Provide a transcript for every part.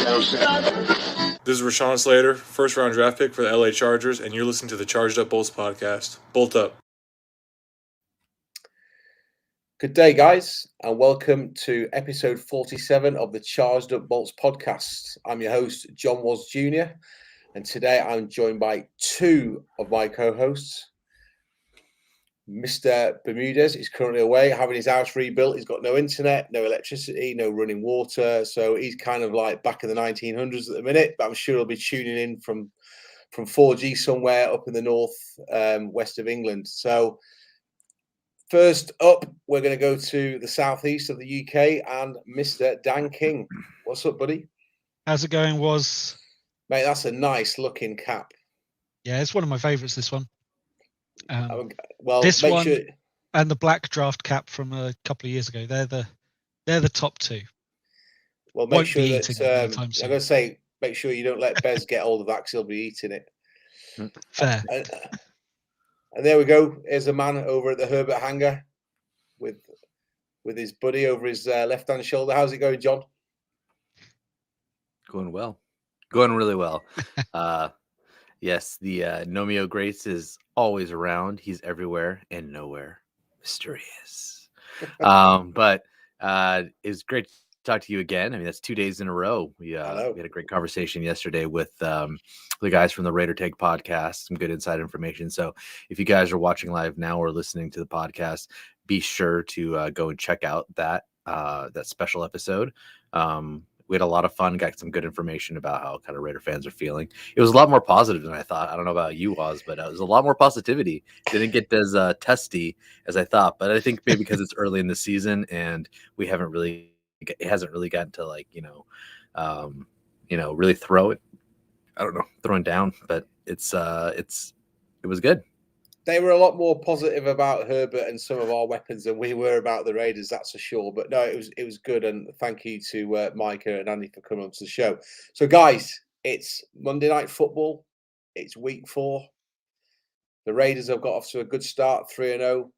This is Rashawn Slater, first round draft pick for the LA Chargers, and you're listening to the Charged Up Bolts podcast. Bolt up. Good day, guys, and welcome to episode 47 of the Charged Up Bolts podcast. I'm your host, John Was Jr., and today I'm joined by two of my co-hosts. Mr. Bermudez is currently away, having his house rebuilt. He's got no internet, no electricity, no running water, so he's kind of like back in the 1900s at the minute, but I'm sure he'll be tuning in from 4G somewhere up in the north west of England. So first up, we're going to go to the southeast of the UK and Mr. Dan King. What's up, buddy? How's it going, Was? Mate, that's a nice looking cap. Yeah, it's one of my favourites, this one. Well, this one sure... and the black draft cap from a couple of years ago, they're the top two. Well, make sure that I'm going to say, make sure you don't let Bez get hold of that because he'll be eating it. Fair. And there we go. Here's a man over at the Herbert Hangar with his buddy over his left-hand shoulder. How's it going, John? Going well. Going really well. Yes, the Nomeo Grace is always around. He's everywhere and nowhere. Mysterious. But it's great to talk to you again. I mean, that's 2 days in a row. We had a great conversation yesterday with the guys from the Raider Take podcast, some good inside information. So if you guys are watching live now or listening to the podcast, be sure to go and check out that special episode. We had a lot of fun, got some good information about how kind of Raider fans are feeling. It was a lot more positive than I thought. I don't know about you, Oz, but it was a lot more positivity. Didn't get as testy as I thought, but I think maybe because it's early in the season and it hasn't really gotten to really throw it. I don't know, throwing down, but it was good. They were a lot more positive about Herbert and some of our weapons than we were about the Raiders, that's for sure. But no, it was good, and thank you to Micah and Andy for coming on to the show. So, guys, it's Monday Night Football. It's week 4. The Raiders have got off to a good start, 3-0.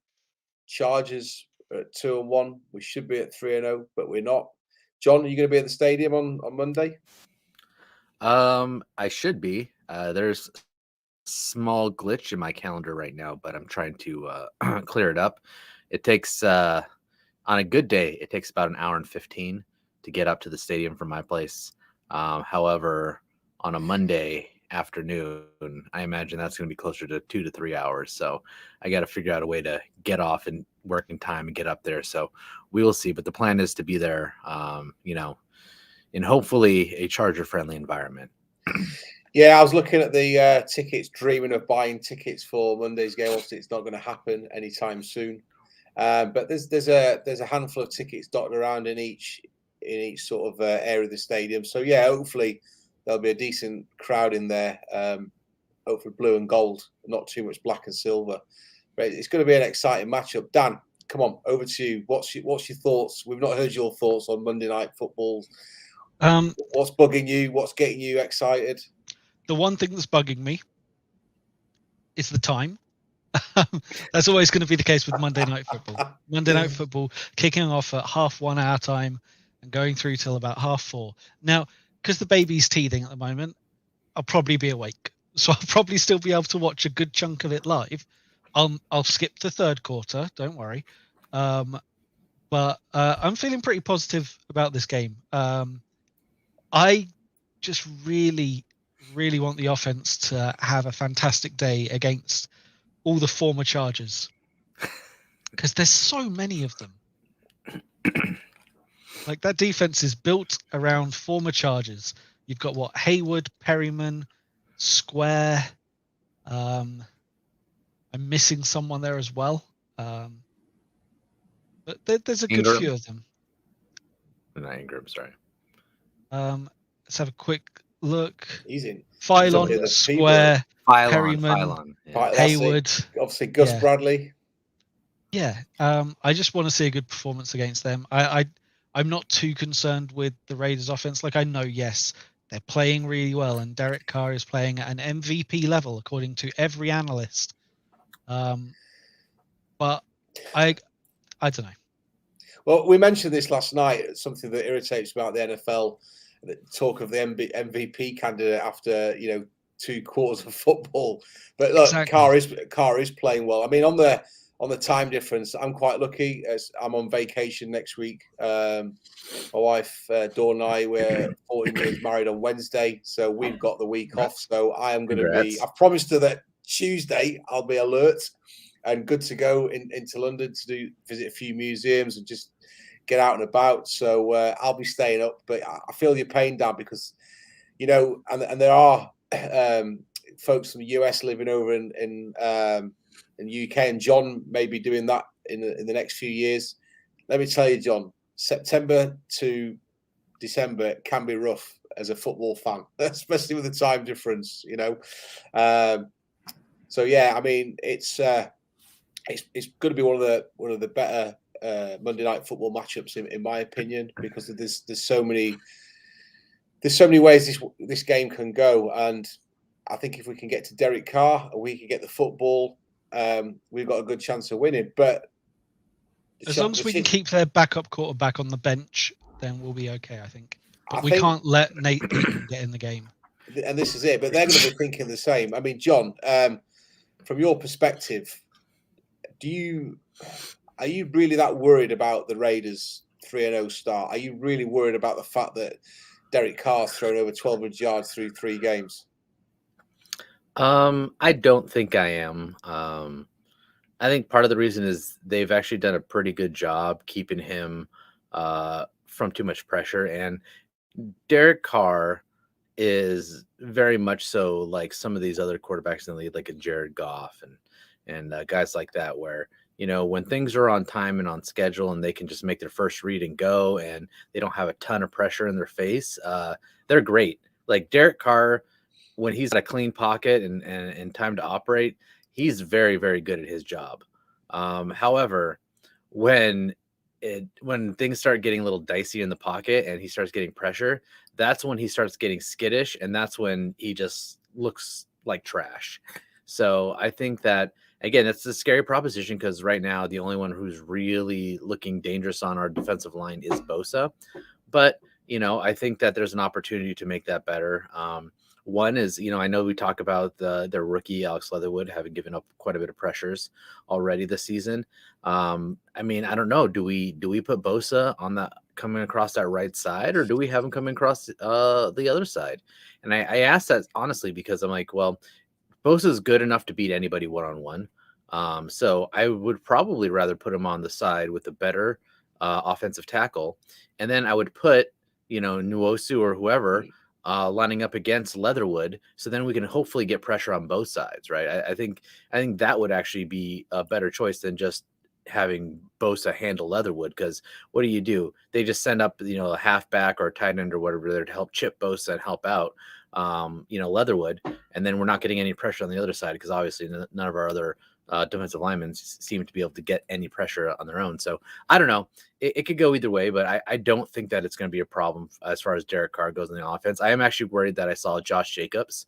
Chargers are at 2-1. We should be at 3-0, but we're not. John, are you going to be at the stadium on Monday? I should be. There's small glitch in my calendar right now, but I'm trying to clear it up. It takes on a good day, it takes about an hour and 15 to get up to the stadium from my place. However, on a Monday afternoon, I imagine that's going to be closer to 2 to 3 hours. So I got to figure out a way to get off and working time and get up there. So we will see. But the plan is to be there, in hopefully a Charger friendly environment. Yeah, I was looking at the tickets, dreaming of buying tickets for Monday's game. Obviously, it's not going to happen anytime soon. But there's a handful of tickets dotted around in each sort of area of the stadium. So yeah, hopefully there'll be a decent crowd in there. Hopefully blue and gold, not too much black and silver. But it's going to be an exciting matchup. Dan, come on, over to you. What's your thoughts? We've not heard your thoughts on Monday Night Football. What's bugging you? What's getting you excited? The one thing that's bugging me is the time. That's always going to be the case with Monday Night Football. Monday Night Football kicking off at 1:30 our time and going through till about 4:30. Now, because the baby's teething at the moment, I'll probably be awake. So I'll probably still be able to watch a good chunk of it live. I'll skip the third quarter, don't worry. But I'm feeling pretty positive about this game. I just really want the offense to have a fantastic day against all the former Chargers, because there's so many of them. Like, that defense is built around former Chargers. You've got Haywood, Perryman, Square. I'm missing someone there as well. But there's a good few of them. Not Ingram, sorry. Let's have a quick look. He's in. Phylon, Square, Perryman, Haywood. Obviously, Gus Bradley. Yeah. I just want to see a good performance against them. I'm not too concerned with the Raiders offense. Like, I know, yes, they're playing really well, and Derek Carr is playing at an MVP level, according to every analyst. But I don't know. Well, we mentioned this last night, something that irritates me about the NFL. talk of the MVP candidate after 2 quarters of football. But look, Exactly. Carr is playing well. I mean, on the time difference, I'm quite lucky as I'm on vacation next week. My wife Dawn and I, we're 14 years married on Wednesday, so we've got the week off. So I am going to be. I've promised her that Tuesday I'll be alert and good to go into London to visit a few museums and just get out and about. So I'll be staying up, but I feel your pain, Dan, because and there are folks from the US living over in UK, and John may be doing that in the next few years. Let me tell you, John, September to December can be rough as a football fan, especially with the time difference. So yeah, I mean, it's going to be one of the better Monday Night Football matchups in my opinion, because there's so many ways this game can go, and I think if we can get to Derek Carr and we can get the football, we've got a good chance of winning. But as long as we can keep their backup quarterback on the bench, then we'll be okay, I think. But we can't let Nate Eaton get in the game. And this is it. But they're going to be thinking the same. I mean, John, from your perspective, are you really that worried about the Raiders 3-0 start? Are you really worried about the fact that Derek Carr's thrown over 1,200 yards through 3 games? I don't think I am. I think part of the reason is they've actually done a pretty good job keeping him from too much pressure. And Derek Carr is very much so like some of these other quarterbacks in the league, like a Jared Goff and guys like that, where when things are on time and on schedule and they can just make their first read and go, and they don't have a ton of pressure in their face, they're great. Like Derek Carr, when he's in a clean pocket and time to operate, he's very, very good at his job. However, when things start getting a little dicey in the pocket and he starts getting pressure, that's when he starts getting skittish, and that's when he just looks like trash. So I think that, again, it's a scary proposition, because right now the only one who's really looking dangerous on our defensive line is Bosa. But, I think that there's an opportunity to make that better. One is, I know we talk about their rookie, Alex Leatherwood, having given up quite a bit of pressures already this season. I mean, I don't know. Do we put Bosa on that coming across that right side, or do we have him coming across the other side? And I asked that honestly because I'm like, well, Bosa is good enough to beat anybody one-on-one. So I would probably rather put him on the side with a better offensive tackle. And then I would put, Nwosu or whoever lining up against Leatherwood. So then we can hopefully get pressure on both sides, right? I think that would actually be a better choice than just having Bosa handle Leatherwood, because what do? They just send up, a halfback or a tight end or whatever there to help chip Bosa and help out, Leatherwood. And then we're not getting any pressure on the other side, because obviously none of our other defensive linemen seem to be able to get any pressure on their own. So I don't know. It could go either way, but I don't think that it's going to be a problem as far as Derek Carr goes in the offense. I am actually worried that I saw Josh Jacobs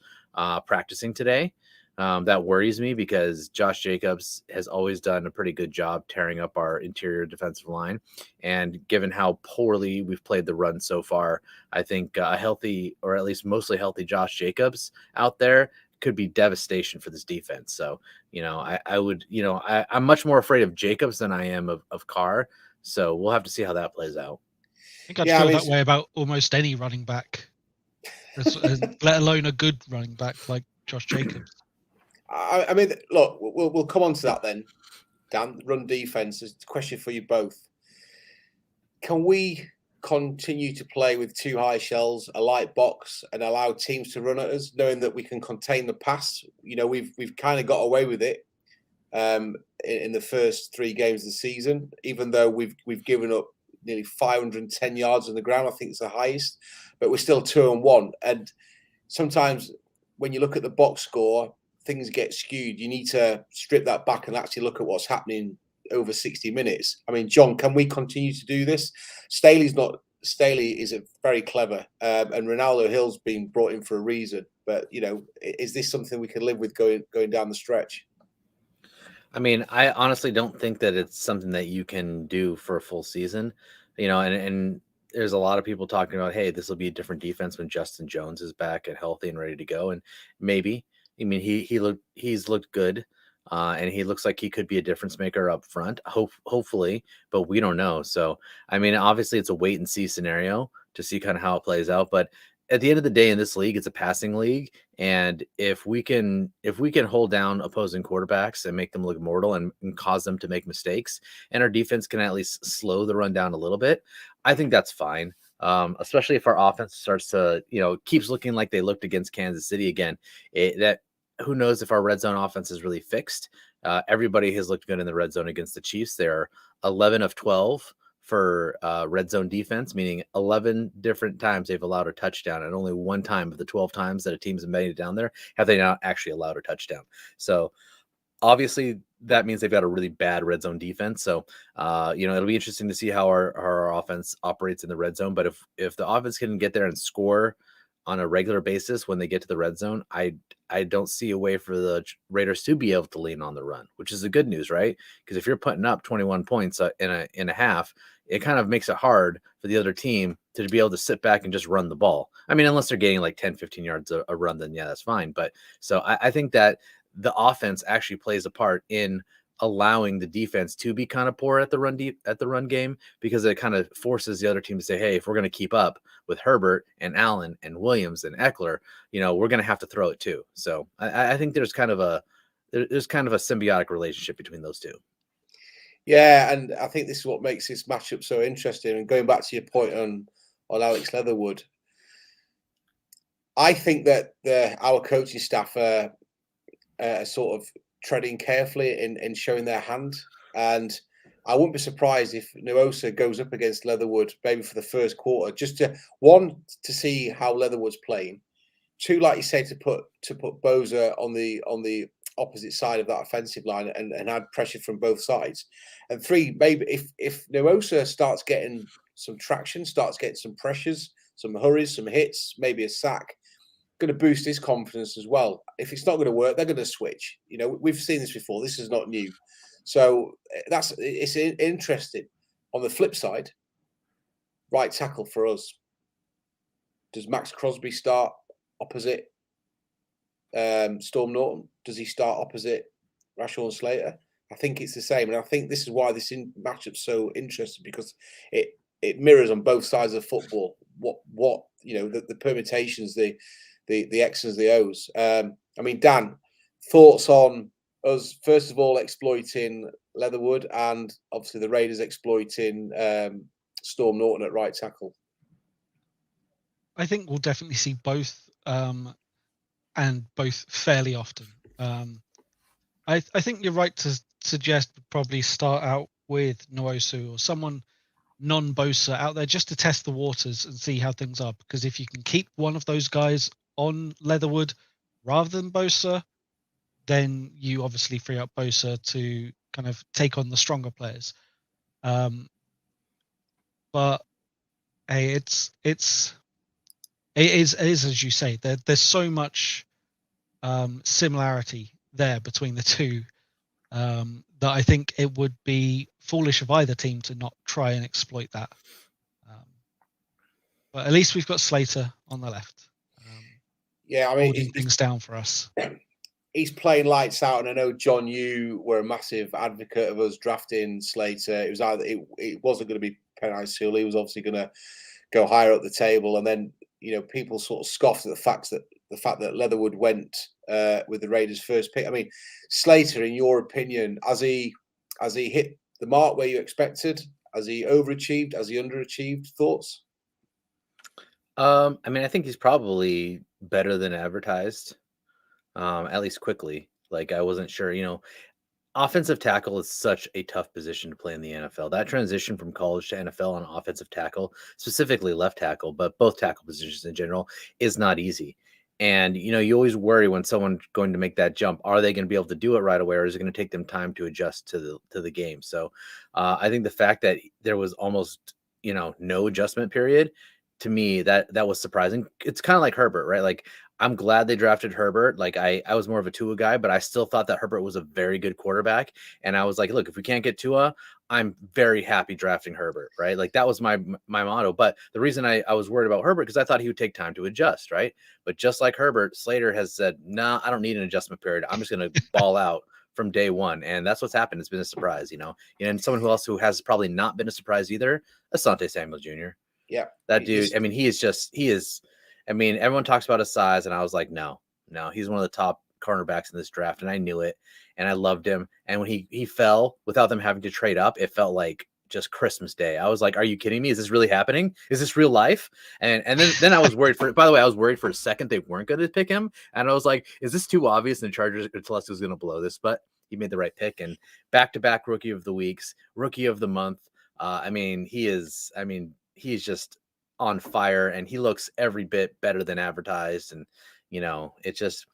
practicing today. That worries me, because Josh Jacobs has always done a pretty good job tearing up our interior defensive line. And given how poorly we've played the run so far, I think a healthy, or at least mostly healthy, Josh Jacobs out there could be devastation for this defense. So, I'm much more afraid of Jacobs than I am of Carr. So we'll have to see how that plays out. I think I'd feel that way about almost any running back, let alone a good running back like Josh Jacobs. I mean, look, we'll come on to that then, Dan. Run defense is a question for you both. Can we continue to play with 2 high shells, a light box, and allow teams to run at us, knowing that we can contain the pass? We've kind of got away with it in the first 3 games of the season, even though we've given up nearly 510 yards on the ground. I think it's the highest, but we're still 2-1. And sometimes when you look at the box score, things get skewed. You need to strip that back and actually look at what's happening over 60 minutes. I mean, John, can we continue to do this? Staley is very clever, and Ronaldo Hill's been brought in for a reason. But is this something we can live with going down the stretch? I mean, I honestly don't think that it's something that you can do for a full season, and there's a lot of people talking about, hey, this will be a different defense when Justin Jones is back and healthy and ready to go. And maybe, I mean, he's looked good. And he looks like he could be a difference maker up front, hopefully, but we don't know. So, I mean, obviously it's a wait and see scenario to see kind of how it plays out. But at the end of the day, in this league, it's a passing league. And if we can hold down opposing quarterbacks and make them look mortal and cause them to make mistakes, and our defense can at least slow the run down a little bit, I think that's fine. Especially if our offense starts to, keeps looking like they looked against Kansas City again. Who knows if our red zone offense is really fixed. Everybody has looked good in the red zone against the Chiefs. They're 11 of 12 for red zone defense, meaning 11 different times they've allowed a touchdown, and only one time of the 12 times that a team's made it down there have they not actually allowed a touchdown. So obviously that means they've got a really bad red zone defense. So, it'll be interesting to see how our offense operates in the red zone. But if the offense can get there and score on a regular basis when they get to the red zone, I don't see a way for the Raiders to be able to lean on the run, which is the good news, right? Because if you're putting up 21 points in a half, it kind of makes it hard for the other team to be able to sit back and just run the ball. I mean, unless they're getting like 10, 15 yards a run, then yeah, that's fine. But so I think that the offense actually plays a part in allowing the defense to be kind of poor at the run game, because it kind of forces the other team to say, hey, if we're going to keep up with Herbert and Allen and Williams and Eckler, we're going to have to throw it too. So I think there's kind of a symbiotic relationship between those two. Yeah, and I think this is what makes this matchup so interesting. And going back to your point on Alex Leatherwood, I think that our coaching staff are sort of treading carefully in showing their hand. And I wouldn't be surprised if Nwosu goes up against Leatherwood maybe for the first quarter, just to see how Leatherwood's playing. Two, like you say, to put Bosa on the opposite side of that offensive line and add pressure from both sides. And three, maybe if Nwosu starts getting some traction, starts getting some pressures, some hurries, some hits, maybe a sack, going to boost his confidence as well. If it's not going to work, they're going to switch. We've seen this before. This is not new. So it's interesting. On the flip side, right tackle for us. Does Max Crosby start opposite Storm Norton? Does he start opposite Rashawn Slater? I think it's the same, and I think this is why this matchup's so interesting, because it mirrors on both sides of football what the permutations, the X's, the O's. I mean, Dan, thoughts on us first of all exploiting Leatherwood, and obviously the Raiders exploiting Storm Norton at right tackle? I think we'll definitely see both, and both fairly often. I think you're right to suggest probably start out with Nwosu or someone non-Bosa out there just to test the waters and see how things are. Because if you can keep one of those guys on Leatherwood rather than Bosa, then you obviously free up Bosa to kind of take on the stronger players. But hey, it is as you say, there's so much similarity there between the two, that I think it would be foolish of either team to not try and exploit that. But at least we've got Slater on the left. Yeah, I mean, holding things down for us. He's playing lights out, and I know John, you were a massive advocate of us drafting Slater. It was it wasn't going to be Penei Sewell. He was obviously going to go higher up the table, and then people sort of scoffed at the fact that Leatherwood went with the Raiders' first pick. I mean, Slater, in your opinion, has he hit the mark where you expected? Has he overachieved? Has he underachieved? Thoughts? I mean, I think he's probably better than advertised, at least quickly. Like, I wasn't sure, offensive tackle is such a tough position to play in the NFL. That transition from college to NFL on offensive tackle, specifically left tackle, but both tackle positions in general, is not easy. And, you always worry when someone's going to make that jump. Are they going to be able to do it right away, or is it going to take them time to adjust to the game? So I think the fact that there was almost, no adjustment period, to me, that was surprising. It's kind of like Herbert, right? Like, I'm glad they drafted Herbert. Like, I was more of a Tua guy, but I still thought that Herbert was a very good quarterback. And I was like, look, if we can't get Tua, I'm very happy drafting Herbert, right? Like that was my motto. But the reason I was worried about Herbert because I thought he would take time to adjust, right? But just like Herbert, Slater has said, "Nah, I don't need an adjustment period. I'm just going to ball out from day one," and that's what's happened. It's been a surprise, And someone who has probably not been a surprise either, Asante Samuel Jr. Yeah, That dude. I mean, he is. I mean, everyone talks about his size, and I was like, no, he's one of the top cornerbacks in this draft, and I knew it, and I loved him. And when he fell without them having to trade up, it felt like just Christmas Day. I was like, are you kidding me? Is this really happening? Is this real life? And then I was worried for. By the way, I was worried for a second they weren't going to pick him, and I was like, is this too obvious? And the Chargers Telesco was going to blow this, but he made the right pick, and back-to-back rookie of the weeks, rookie of the month. I mean, he's just on fire, and he looks every bit better than advertised. And it just,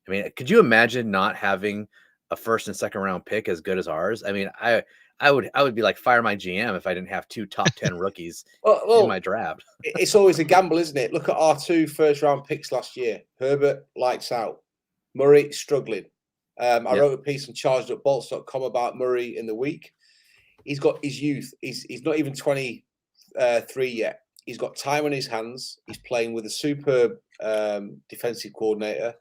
I mean, could you imagine not having a first and second round pick as good as ours? I mean, I would be like, fire my GM if I didn't have 2 top 10 rookies in my draft. It's always a gamble, isn't it? Look at our 2 first round picks last year. Herbert, lights out. Murray, struggling. I wrote a piece on chargedupbolts.com about Murray in the week. He's got his youth. He's not even 23 yet. He's got time on his hands. He's playing with a superb defensive coordinator,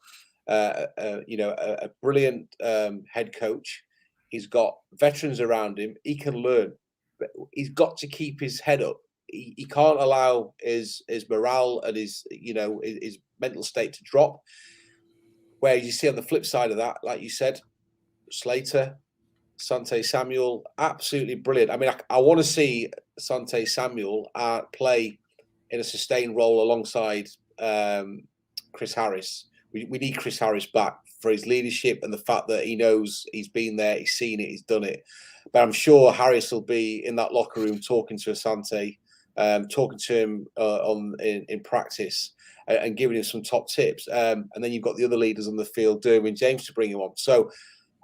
a brilliant head coach. He's got veterans around him. He can learn, but he's got to keep his head up. He can't allow his morale and his mental state to drop. Where you see on the flip side of that, like you said, Slater, Asante Samuel, absolutely brilliant. I mean, I want to see Asante Samuel play in a sustained role alongside Chris Harris. We need Chris Harris back for his leadership and the fact that he knows he's been there, he's seen it, he's done it. But I'm sure Harris will be in that locker room talking to Asante, talking to him in practice and giving him some top tips. And then you've got the other leaders on the field, Derwin James, to bring him on. So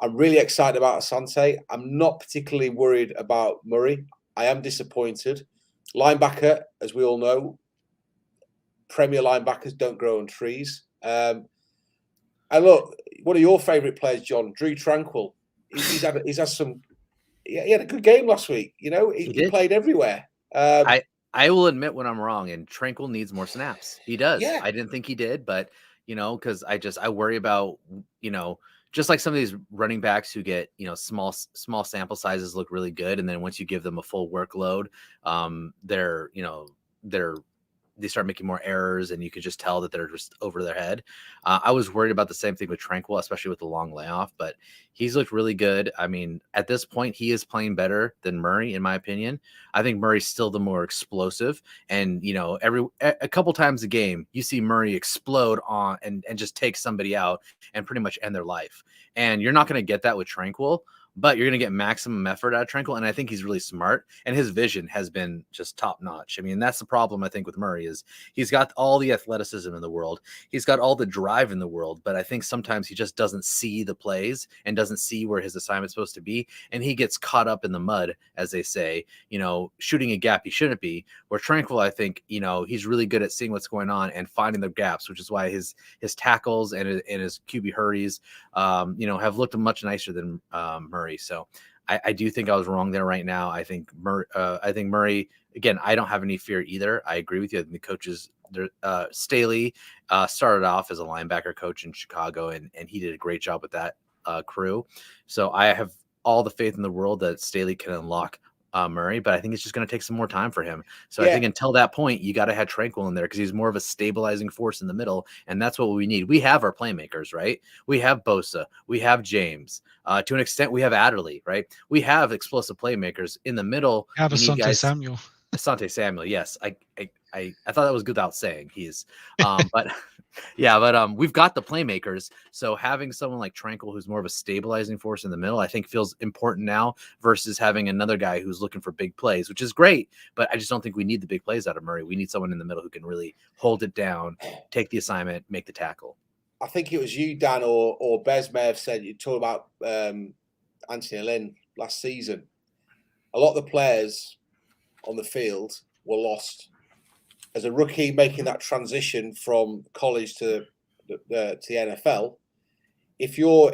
I'm really excited about Asante. I'm not particularly worried about Murray. I am disappointed. Linebacker, as we all know, Premier linebackers don't grow on trees. And look, one of your favourite players, John, Drew Tranquil. He had a good game last week. He played everywhere. I will admit when I'm wrong, and Tranquil needs more snaps. He does. Yeah. I didn't think he did, but because I worry about just like some of these running backs who get small sample sizes look really good, and then once you give them a full workload, they start making more errors, and you could just tell that they're just over their head. I was worried about the same thing with Tranquil, especially with the long layoff, but he's looked really good. I mean, at this point, he is playing better than Murray, in my opinion. I think Murray's still the more explosive, and a couple times a game, you see Murray explode on and just take somebody out and pretty much end their life. And you're not going to get that with Tranquil, but you're going to get maximum effort out of Tranquil. And I think he's really smart, and his vision has been just top notch. I mean, that's the problem I think with Murray is he's got all the athleticism in the world. He's got all the drive in the world, but I think sometimes he just doesn't see the plays and doesn't see where his assignment's supposed to be. And he gets caught up in the mud, as they say, shooting a gap he shouldn't be. Where Tranquil, I think, he's really good at seeing what's going on and finding the gaps, which is why his tackles and his QB hurries, have looked much nicer than Murray. So I do think I was wrong there right now. I think Murray, again, I don't have any fear either. I agree with you. The coaches, Staley started off as a linebacker coach in Chicago, and he did a great job with that crew. So I have all the faith in the world that Staley can unlock Murray, but I think it's just going to take some more time for him. So I think until that point, you got to have Tranquil in there because he's more of a stabilizing force in the middle, and that's what we need. We have our playmakers, right? We have Bosa, we have James. To an extent, we have Adderley, right? We have explosive playmakers in the middle. Have Asante Samuel. Asante Samuel, yes. I thought that was good without saying he's, but yeah, but we've got the playmakers. So having someone like Tranquil, who's more of a stabilizing force in the middle, I think feels important now versus having another guy who's looking for big plays, which is great. But I just don't think we need the big plays out of Murray. We need someone in the middle who can really hold it down, take the assignment, make the tackle. I think it was you, Dan, or Bez may have said, you talked about Anthony Lynn last season. A lot of the players on the field were lost. As a rookie making that transition from college to the NFL, if you're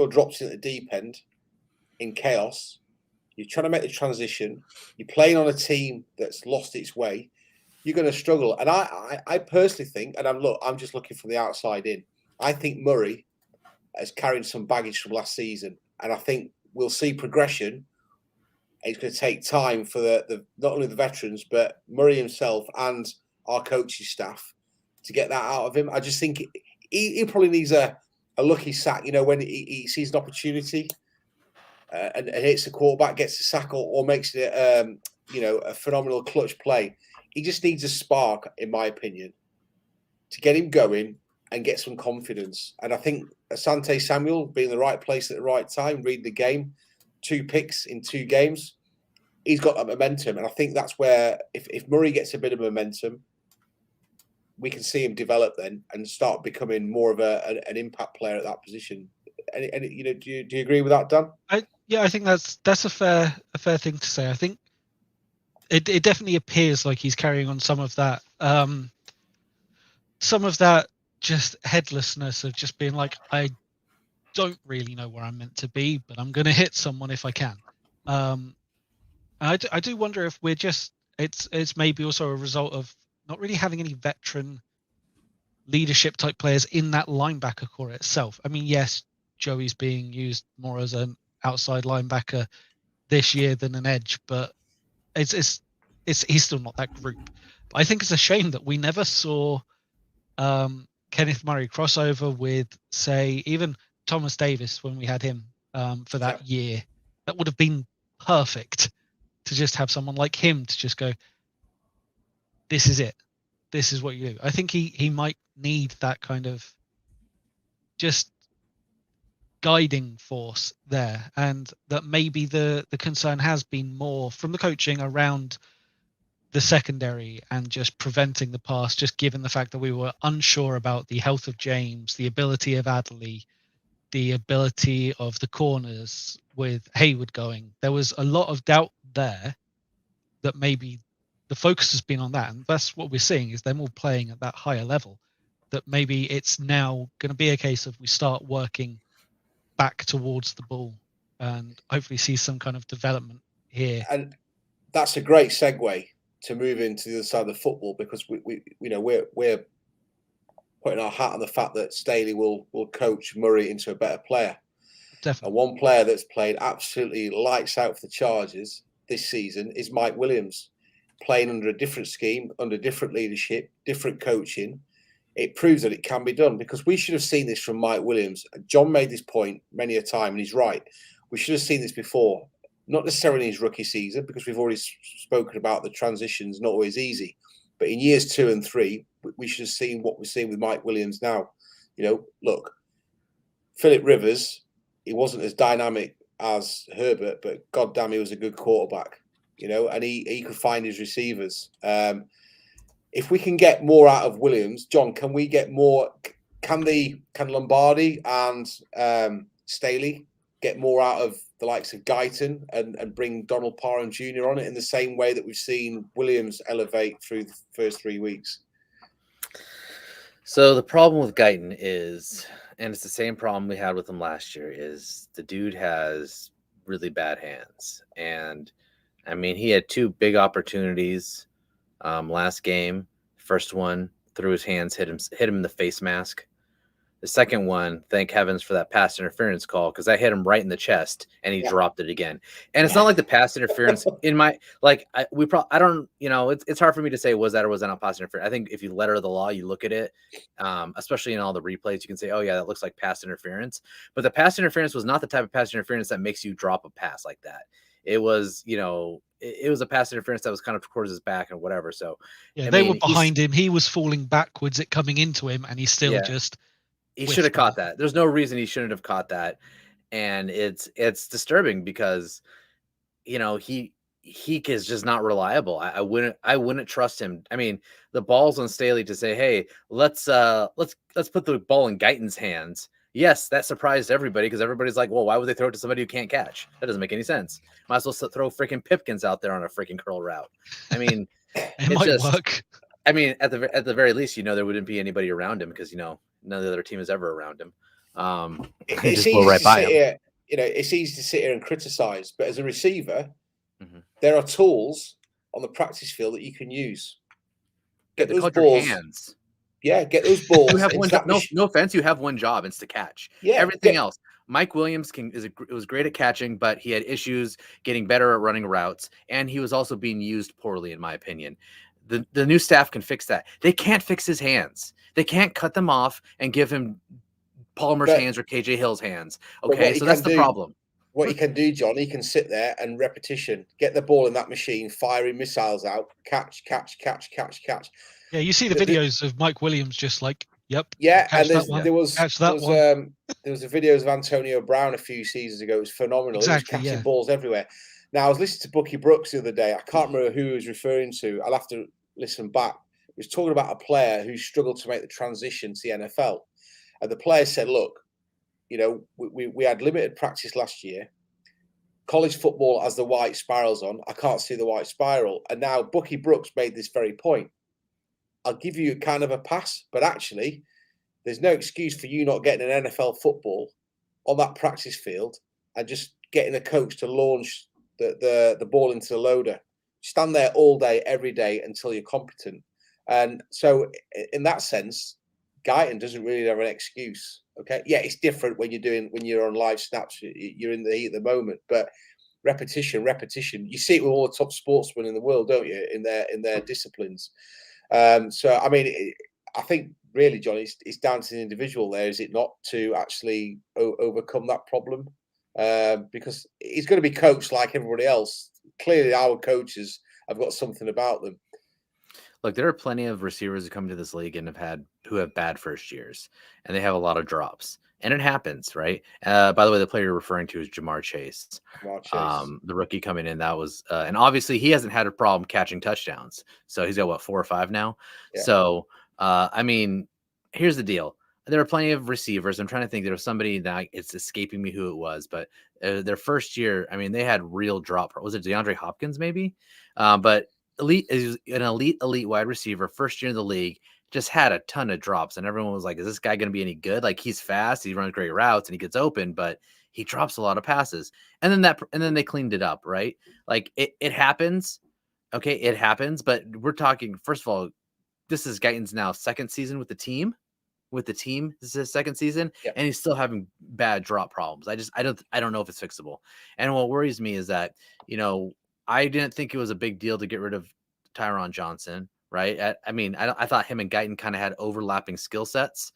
dropped in the deep end in chaos, you're trying to make the transition, you're playing on a team that's lost its way, you're going to struggle. And I personally think, and I'm just looking from the outside in, I think Murray is carrying some baggage from last season, and I think we'll see progression. It's going to take time for the not only the veterans, but Murray himself and our coaching staff to get that out of him. I just think he probably needs a lucky sack, when he sees an opportunity and hits the quarterback, gets a sack or makes it, a phenomenal clutch play. He just needs a spark, in my opinion, to get him going and get some confidence. And I think Asante Samuel being in the right place at the right time, reading the game, 2 picks in 2 games, he's got that momentum. And I think that's where if Murray gets a bit of momentum, we can see him develop then and start becoming more of an impact player at that position. And do you agree with that, Dan? I think that's a fair thing to say. I think it definitely appears like he's carrying on some of that just headlessness of just being like, I don't really know where I'm meant to be, but I'm going to hit someone if I can. I do wonder if we're just it's maybe also a result of not really having any veteran leadership type players in that linebacker core itself. I mean, yes, Joey's being used more as an outside linebacker this year than an edge, but he's still not that group. I think it's a shame that we never saw Kenneth Murray crossover with, say, even Thomas Davis when we had him for that year. That would have been perfect to just have someone like him to just go, this is it. This is what you do. I think he might need that kind of just guiding force there, and that maybe the concern has been more from the coaching around the secondary and just preventing the pass, just given the fact that we were unsure about the health of James, the ability of Adderley, the ability of the corners with Hayward going. There was a lot of doubt there that maybe the focus has been on that. And that's what we're seeing is them all playing at that higher level, that maybe it's now going to be a case of we start working back towards the ball and hopefully see some kind of development here. And that's a great segue to move into the other side of the football, because we're putting our hat on the fact that Staley will coach Murray into a better player. Definitely. And one player that's played absolutely lights out for the Chargers this season is Mike Williams, playing under a different scheme, under different leadership, different coaching. It proves that it can be done, because we should have seen this from Mike Williams. John made this point many a time, and he's right. We should have seen this before, not necessarily in his rookie season, because we've already spoken about the transitions, not always easy. But in years 2 and 3, we should have seen what we're seeing with Mike Williams now. Look, Phillip Rivers, he wasn't as dynamic as Herbert, but goddamn, he was a good quarterback, and he could find his receivers. If we can get more out of Williams, John, can we get more? Can Lombardi and Staley get more out of the likes of Guyton and bring Donald Parham Jr. on it in the same way that we've seen Williams elevate through the first 3 weeks? So the problem with Guyton is, and it's the same problem we had with him last year, is the dude has really bad hands. And I mean, he had 2 big opportunities last game. First one, threw his hands, hit him in the face mask. The second one, thank heavens for that pass interference call, because I hit him right in the chest and he dropped it again. And it's not like the pass interference in my I don't, it's hard for me to say was that or was that not pass interference. I think if you letter of the law, you look at it, especially in all the replays, you can say, oh yeah, that looks like pass interference. But the pass interference was not the type of pass interference that makes you drop a pass like that. It was, it was a pass interference that was kind of towards his back and whatever. So they were behind him. He was falling backwards, it coming into him, and he still he should have caught that. There's no reason he shouldn't have caught that. And it's disturbing because, he is just not reliable. I wouldn't trust him. I mean, the ball's on Staley to say, hey, let's put the ball in Guyton's hands. Yes, that surprised everybody, because everybody's like, well, why would they throw it to somebody who can't catch? That doesn't make any sense. Might as well throw freaking Pipkins out there on a freaking curl route. I mean, it might work. I mean, at the very least, there wouldn't be anybody around him, because none of the other team is ever around him. Just blow right by him. it's easy to sit here and criticize, but as a receiver, Mhm. there are tools on the practice field that you can use. Get They those called balls. your hands. Yeah, get those balls. You have one into job. that No, mach- no offense. You have one job. It's to catch. Yeah, Everything else. Mike Williams was great at catching, but he had issues getting better at running routes, and he was also being used poorly, in my opinion. The new staff can fix that. They can't fix his hands. They can't cut them off and give him Palmer's But- hands or KJ Hill's hands. but what Okay, he so that's can the do- problem. What he can do, John, he can sit there and repetition, get the ball in that machine, firing missiles out, catch. Yeah, you see the videos of Mike Williams just like, yep. Yeah, catch and that one. there was Catch that one. There was a videos of Antonio Brown a few seasons ago. It was phenomenal. Exactly, He was catching yeah. balls everywhere. Now I was listening to Bucky Brooks the other day. I can't remember who he was referring to. I'll have to listen back. He was talking about a player who struggled to make the transition to the NFL, and the player said, "Look, we had limited practice last year. College football has the white spirals on. I can't see the white spiral." And now Bucky Brooks made this very point. I'll give you kind of a pass, but actually, there's no excuse for you not getting an NFL football on that practice field and just getting a coach to launch the ball into the loader. Stand there all day, every day until you're competent. And so, in that sense, Guyton doesn't really have an excuse. Okay, yeah, it's different when you're on live snaps. You're in the heat of the moment, but repetition. You see it with all the top sportsmen in the world, don't you? In their disciplines. So, I mean, I think really, John, it's down to the individual there, is it not, to actually overcome that problem? Because he's going to be coached like everybody else. Clearly, our coaches have got something about them. Look, there are plenty of receivers who come to this league and who have bad first years, and they have a lot of drops, and it happens, right? By the way, the player you're referring to is Jamar Chase. The rookie coming in, that was, and obviously he hasn't had a problem catching touchdowns. So he's got what, 4 or 5 now. Yeah. So, I mean, here's the deal. There are plenty of receivers. I'm trying to think. There was somebody that it's escaping me who it was, but their first year, I mean, they had real drop. Was it DeAndre Hopkins maybe? But elite is an elite wide receiver, first year in the league, just had a ton of drops, and everyone was like, is this guy going to be any good? Like, he's fast, he runs great routes, and he gets open, but he drops a lot of passes. And then they cleaned it up, right? Like, it happens. Okay, it happens, but we're talking, first of all, this is Guyton's now second season with the team. This is his second season, and he's still having bad drop problems. I don't know if it's fixable. And what worries me is that, I didn't think it was a big deal to get rid of Tyron Johnson, right? I thought him and Guyton kind of had overlapping skill sets.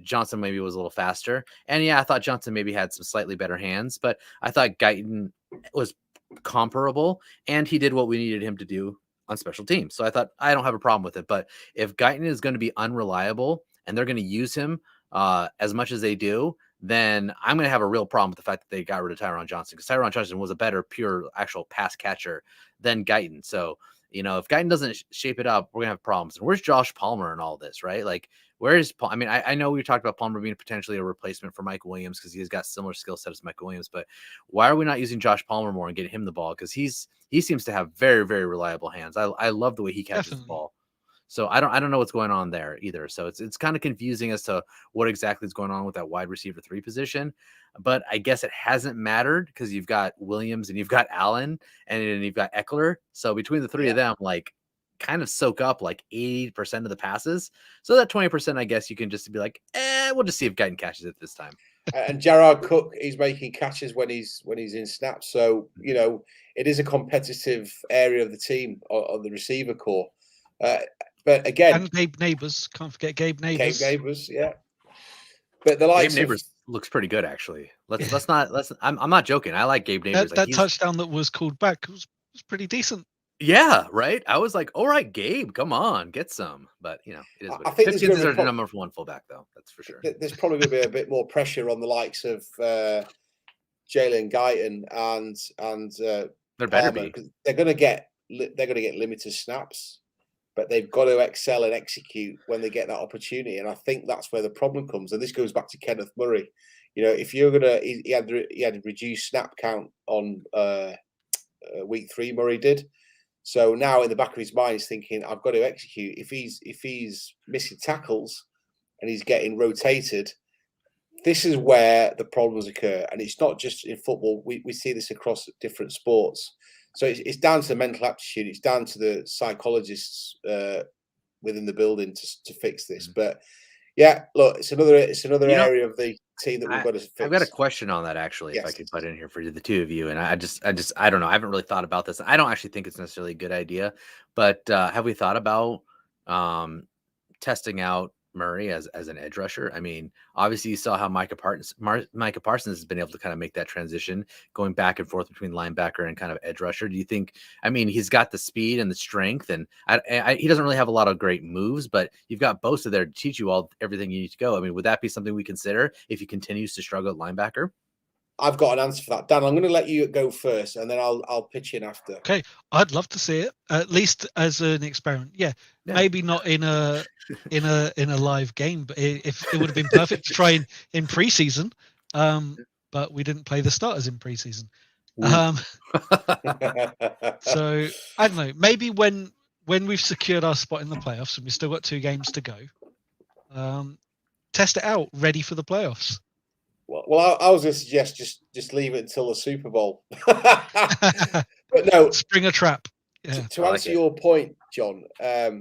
Johnson maybe was a little faster, and I thought Johnson maybe had some slightly better hands, but I thought Guyton was comparable, and he did what we needed him to do on special teams. So I thought, I don't have a problem with it. But if Guyton is going to be unreliable and they're going to use him as much as they do, then I'm going to have a real problem with the fact that they got rid of Tyron Johnson, because Tyron Johnson was a better pure actual pass catcher than Guyton. So, if Guyton doesn't shape it up, we're going to have problems. And where's Josh Palmer in all this, right? Like, where's Paul? I mean, I know we talked about Palmer being potentially a replacement for Mike Williams because he's got similar skill set as Mike Williams, but why are we not using Josh Palmer more and getting him the ball? Because he seems to have very, very reliable hands. I love the way he catches the ball. So I don't know what's going on there either. So it's kind of confusing as to what exactly is going on with that wide receiver 3 position. But I guess it hasn't mattered because you've got Williams and you've got Allen and you've got Eckler. So between the 3 of them, like, kind of soak up like 80% of the passes. So that 20%, I guess you can just be like, we'll just see if Guyton catches it this time. And Jared Cook, he's making catches when he's in snaps. So, it is a competitive area of the team, of the receiver core. But again, and Gabe Neighbors, can't forget Gabe Neighbors. Yeah. But the likes Gabe Neighbors looks pretty good, actually. I'm not joking. I like Gabe Neighbors. That touchdown that was called back was pretty decent. Yeah, right. I was like, all right, Gabe, come on, get some. But it is what I think 50 is our number 1 fullback, though. That's for sure. There's probably going to be a bit more pressure on the likes of Jalen Guyton and there better Palmer, be. They're going to get limited snaps, but they've got to excel and execute when they get that opportunity. And I think that's where the problem comes. And this goes back to Kenneth Murray. If you're gonna, he had a reduced snap count on week 3. Murray did. So now in the back of his mind, he's thinking, I've got to execute. If he's missing tackles and he's getting rotated, this is where the problems occur, and it's not just in football. We see this across different sports. So it's down to the mental aptitude. It's down to the psychologists within the building to fix this. But yeah, look, it's another area of the team that we've got to fix. I've got a question on that actually, if I could put in here for the two of you. And I don't know. I haven't really thought about this. I don't actually think it's necessarily a good idea, but have we thought about testing out Murray as an edge rusher? I mean, obviously you saw how Micah Parsons has been able to kind of make that transition, going back and forth between linebacker and kind of edge rusher. Do you think? I mean, he's got the speed and the strength, and he doesn't really have a lot of great moves, but you've got Bosa there to teach you everything you need to go. I mean, would that be something we consider if he continues to struggle at linebacker? I've got an answer for that, Dan. I'm going to let you go first, and then I'll pitch in after. Okay, I'd love to see it, at least as an experiment. Yeah. Maybe not in a live game, but it would have been perfect to try in preseason. But we didn't play the starters in preseason. So I don't know. Maybe when we've secured our spot in the playoffs and we've still got 2 games to go, test it out, ready for the playoffs. Well, I was going to suggest just leave it until the Super Bowl. But no, spring a trap. Yeah. To answer your point, John, I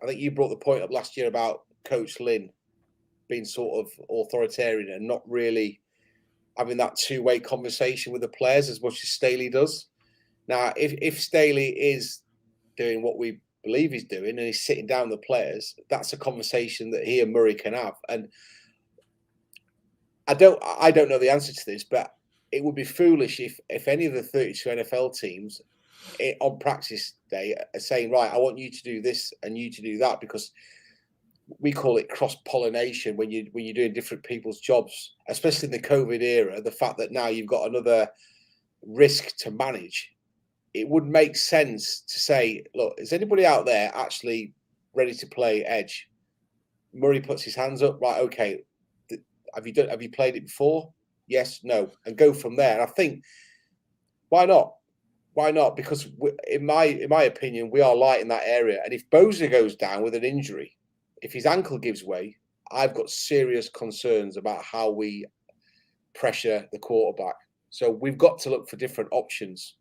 think you brought the point up last year about Coach Lynn being sort of authoritarian and not really having that two-way conversation with the players as much as Staley does. Now, if Staley is doing what we believe he's doing and he's sitting down with the players, that's a conversation that he and Murray can have. And I don't know the answer to this, but it would be foolish if any of the 32 NFL teams on practice day are saying, right, I want you to do this and you to do that, because we call it cross-pollination when you're doing different people's jobs, especially in the COVID era. The fact that now you've got another risk to manage, it would make sense to say, look, is anybody out there actually ready to play edge? Murray puts his hands up, right? Okay. Have you played it before? Yes, no, and go from there. And I think, why not? Why not? Because in my opinion, we are light in that area. And if Bosa goes down with an injury, if his ankle gives way, I've got serious concerns about how we pressure the quarterback. So we've got to look for different options.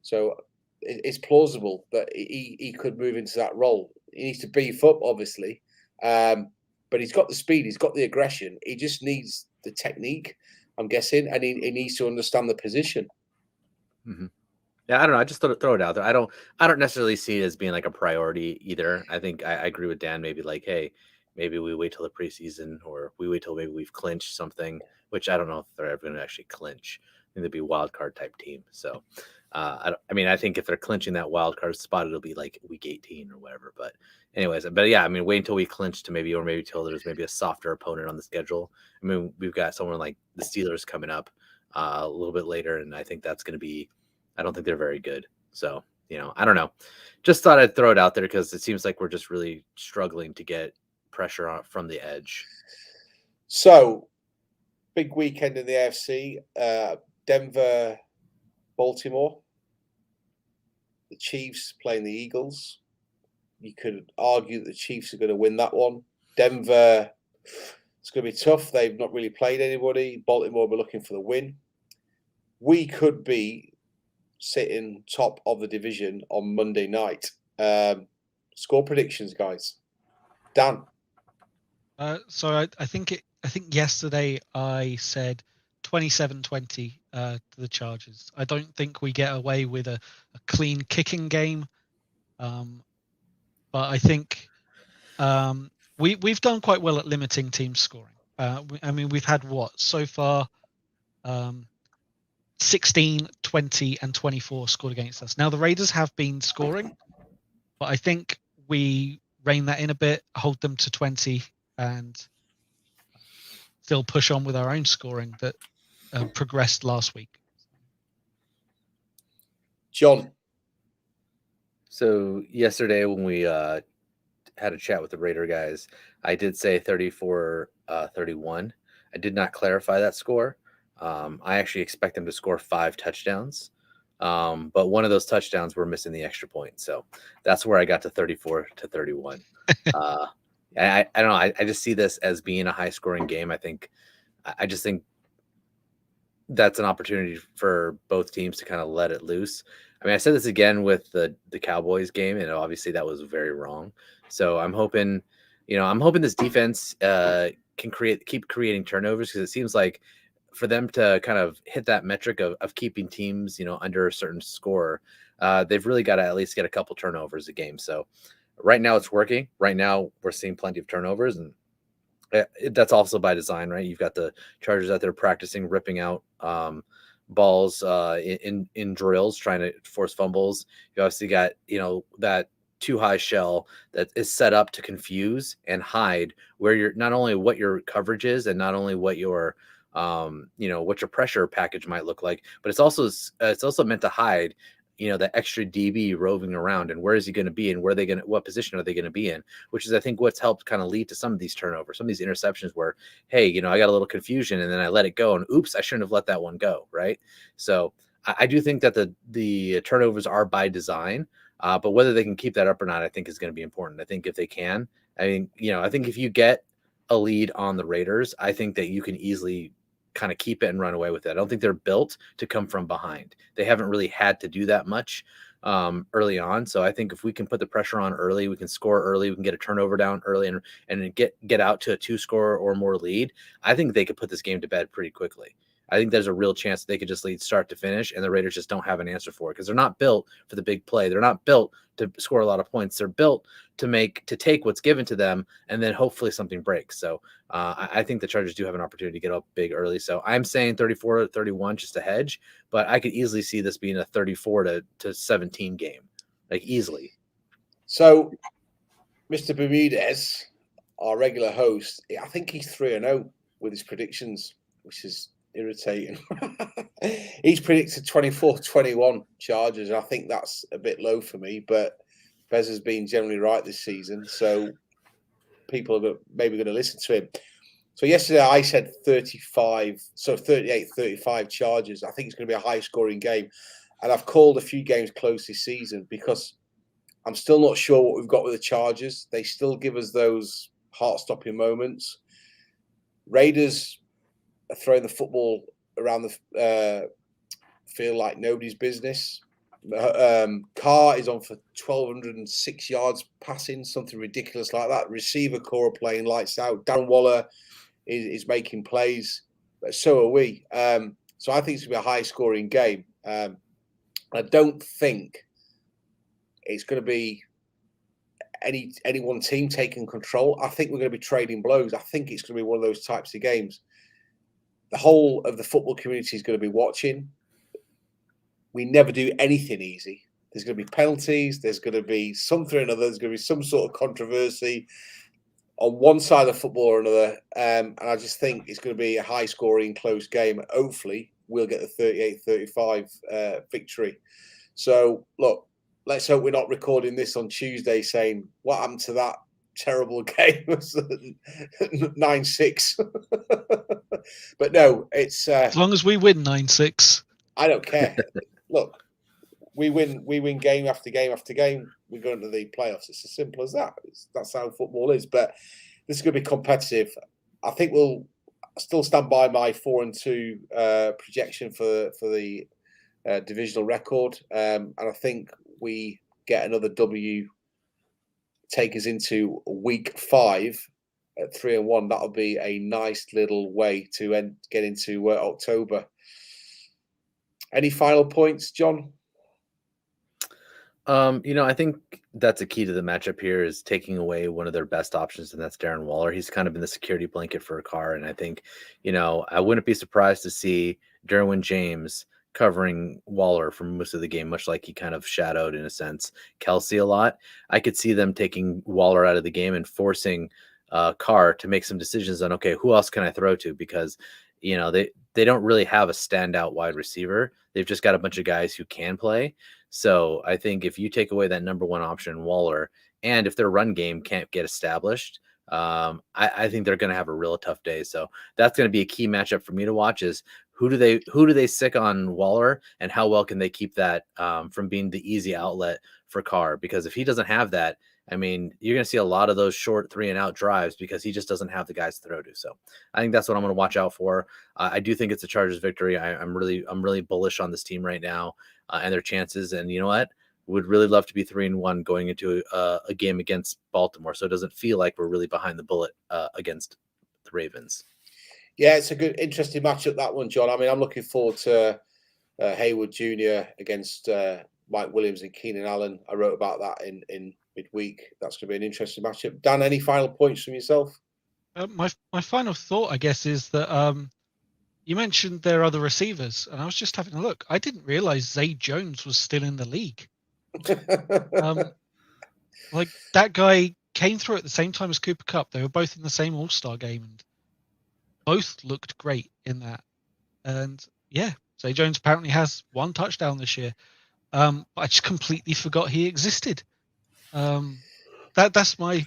So it's plausible that he could move into that role. He needs to beef up, obviously. But he's got the speed, he's got the aggression. He just needs the technique, I'm guessing, and he needs to understand the position. Mm-hmm. Yeah, I don't know. I just throw it out there. I don't necessarily see it as being like a priority either. I think I agree with Dan. Maybe like, hey, maybe we wait till the preseason, or we wait till maybe we've clinched something, which I don't know if they're ever going to actually clinch. I think they'd be a wild card type team. So, I think if they're clinching that wild card spot, it'll be like week 18 or whatever. But anyways, yeah, I mean, wait until we clinch to maybe till there's maybe a softer opponent on the schedule. I mean, we've got someone like the Steelers coming up a little bit later, and I think that's going to be. I don't think they're very good. So, I don't know. Just thought I'd throw it out there because it seems like we're just really struggling to get pressure from the edge. So, big weekend in the AFC. Denver, Baltimore. The Chiefs playing the Eagles. You could argue that the Chiefs are going to win that one. Denver, it's going to be tough. They've not really played anybody. Baltimore will be looking for the win. We could be sitting top of the division on Monday night. Score predictions, guys. Dan. So I think yesterday I said 27-20 to the Chargers. I don't think we get away with a clean kicking game, but I think we've done quite well at limiting team scoring. We've had so far 16, 20, and 24 scored against us. Now, the Raiders have been scoring, but I think we rein that in a bit, hold them to 20, and still push on with our own scoring that progressed last week. John. So yesterday when we had a chat with the Raider guys, I did say 34-31. I did not clarify that score. I actually expect them to score 5 touchdowns. But one of those touchdowns we're missing the extra point. So that's where I got to 34-31. I don't know. I just see this as being a high scoring game. I think I just think that's an opportunity for both teams to kind of let it loose. I mean, I said this again with the Cowboys game, and obviously that was very wrong. So I'm hoping this defense can keep creating turnovers, because it seems like for them to kind of hit that metric of keeping teams, under a certain score, they've really got to at least get a couple turnovers a game. So right now it's working. Right now we're seeing plenty of turnovers, and that's also by design, right? You've got the Chargers out there practicing ripping out balls in drills, trying to force fumbles. You obviously got that too high shell that is set up to confuse and hide where you're not only what your coverage is and not only what your what your pressure package might look like, but it's also meant to hide that extra DB roving around, and where is he going to be, and what position are they going to be in, which is, I think, what's helped kind of lead to some of these turnovers, some of these interceptions where, hey, I got a little confusion and then I let it go, and oops, I shouldn't have let that one go. Right. So I do think that the turnovers are by design, but whether they can keep that up or not, I think is going to be important. I think if they can, I think if you get a lead on the Raiders, I think that you can easily kind of keep it and run away with it. I don't think they're built to come from behind. They haven't really had to do that much early on. So I think if we can put the pressure on early, we can score early, we can get a turnover down early and get out to a 2-score or more lead, I think they could put this game to bed pretty quickly. I think there's a real chance they could just lead start to finish, and the Raiders just don't have an answer for it, because they're not built for the big play. They're not built to score a lot of points. They're built to take what's given to them, and then hopefully something breaks. So I think the Chargers do have an opportunity to get up big early. So I'm saying 34-31 just a hedge, but I could easily see this being a 34-17 game, like easily. So Mr. Bermudez, our regular host, I think he's 3-0 with his predictions, which is irritating. He's predicted 24-21 Chargers. I think that's a bit low for me, but Bez has been generally right this season, so people are maybe going to listen to him. So yesterday I said 38-35 Chargers. I think it's going to be a high-scoring game, and I've called a few games close this season because I'm still not sure what we've got with the Chargers. They still give us those heart-stopping moments. Raiders are throwing the football around the field like nobody's business. Carr is on for 1,206 yards passing, something ridiculous like that. Receiver core playing lights out. Darren Waller is making plays, but so are we. So I think it's going to be a high-scoring game. I don't think it's going to be any one team taking control. I think we're going to be trading blows. I think it's going to be one of those types of games. The whole of the football community is going to be watching. We never do anything easy. There's going to be penalties. There's going to be something or another. There's going to be some sort of controversy on one side of football or another. And I just think it's going to be a high-scoring, close game. Hopefully, we'll get the 38-35 victory. So, look, let's hope we're not recording this on Tuesday saying, what happened to that terrible game? 9-6. But no, it's... as long as we win 9-6. I don't care. Look, we win game after game after game. We go into the playoffs. It's as simple as that. That's how football is. But this is going to be competitive. I think we'll still stand by my 4-2 projection for the divisional record. And I think we get another W, take us into week 5 at 3-1. That'll be a nice little way to get into October. Any final points, John? I think that's a key to the matchup here is taking away one of their best options, and that's Darren Waller. He's kind of been the security blanket for Carr, and I think, I wouldn't be surprised to see Derwin James covering Waller for most of the game, much like he kind of shadowed, in a sense, Kelsey a lot. I could see them taking Waller out of the game and forcing Carr to make some decisions on, okay, who else can I throw to? Because they don't really have a standout wide receiver. They've just got a bunch of guys who can play. So I think if you take away that number one option, Waller, and if their run game can't get established, I think they're going to have a real tough day. So that's going to be a key matchup for me to watch is who do they stick on Waller, and how well can they keep that from being the easy outlet for Carr? Because if he doesn't have that, I mean, you're going to see a lot of those short 3-and-out drives because he just doesn't have the guys to throw to. So I think that's what I'm going to watch out for. I do think it's a Chargers victory. I'm really bullish on this team right now and their chances. And you know what? Would really love to be 3-1 going into a game against Baltimore. So it doesn't feel like we're really behind the bullet against the Ravens. Yeah, it's a good, interesting matchup, that one, John. I mean, I'm looking forward to Hayward Jr. against Mike Williams and Keenan Allen. I wrote about that in midweek. That's going to be an interesting matchup. Dan, any final points from yourself? My final thought, I guess, is that you mentioned their other receivers, and I was just having a look. I didn't realize Zay Jones was still in the league. Like, that guy came through at the same time as Cooper Kupp. They were both in the same All-Star game, and both looked great in that. And yeah, Zay Jones apparently has 1 touchdown this year. I just completely forgot he existed. That's my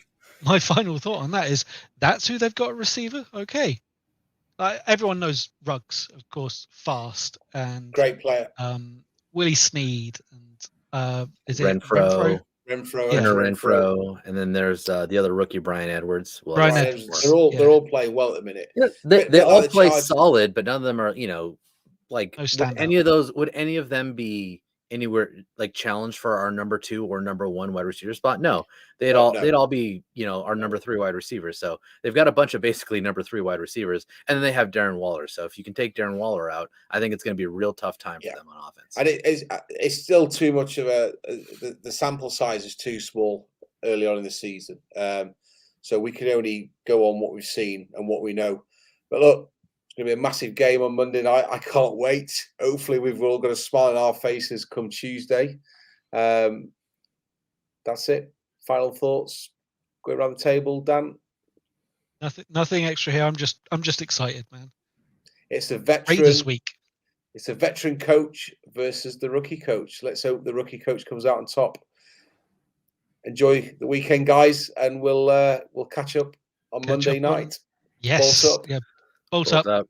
final thought on that. Is that's who they've got a receiver? Okay. Everyone knows Ruggs, of course, fast and Great player. Willie Snead and is Renfro. it Renfro, and then there's the other rookie, Brian Edwards. Well, Brian Edwards. They're all playing well at the minute. Yeah, they all play solid, but none of them are, like, no would any of them be anywhere like challenged for our number 2 or number 1 wide receiver spot? No, they'd all be, our number 3 wide receivers. So they've got a bunch of basically number 3 wide receivers, and then they have Darren Waller. So if you can take Darren Waller out, I think it's going to be a real tough time for them on offense. And it's still too much of the sample size is too small early on in the season. So we can only go on what we've seen and what we know. But look, it's going to be a massive game on Monday night. I can't wait. Hopefully, we've all got a smile on our faces come Tuesday. That's it. Final thoughts. Go around the table, Dan. Nothing extra here. I'm just excited, man. It's a veteran this week. It's a veteran coach versus the rookie coach. Let's hope the rookie coach comes out on top. Enjoy the weekend, guys, and we'll catch up on Monday night. Yes. Bolt up. Yeah. Bolt up.